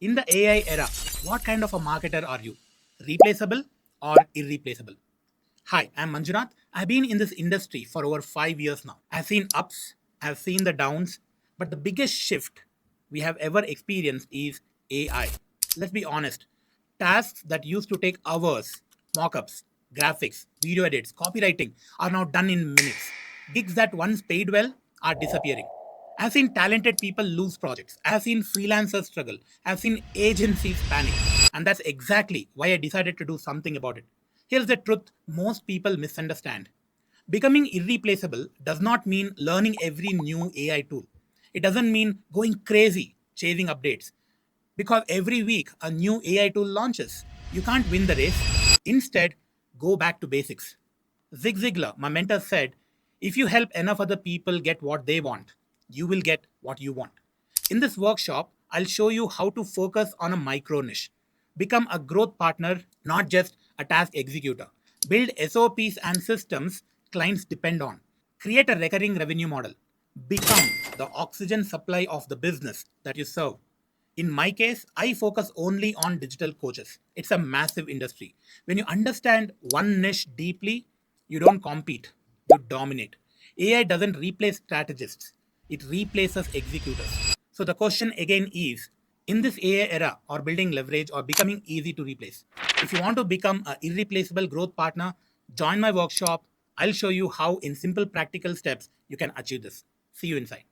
In the AI era, what kind of a marketer are you? Replaceable or irreplaceable? Hi, I'm Manjunath. I've been in this industry for over 5 years now. I've seen ups, I've seen the downs, but the biggest shift we have ever experienced is AI. Let's be honest. Tasks that used to take hours, mockups, graphics, video edits, copywriting are now done in minutes. Gigs that once paid well are disappearing. I've seen talented people lose projects. I've seen freelancers struggle. I've seen agencies panic. And that's exactly why I decided to do something about it. Here's the truth most people misunderstand. Becoming irreplaceable does not mean learning every new AI tool. It doesn't mean going crazy chasing updates. Because every week a new AI tool launches. You can't win the race. Instead, go back to basics. Zig Ziglar, my mentor, said, if you help enough other people get what they want, you will get what you want. In this workshop, I'll show you how to focus on a micro niche. Become a growth partner, not just a task executor. Build SOPs and systems clients depend on. Create a recurring revenue model. Become the oxygen supply of the business that you serve. In my case, I focus only on digital coaches. It's a massive industry. When you understand one niche deeply, you don't compete, you dominate. AI doesn't replace strategists, it replaces executors. So the question again is, in this AI era, or building leverage or becoming easy to replace? If you want to become an irreplaceable growth partner, join my workshop. I'll show you how, in simple practical steps, you can achieve this. See you inside.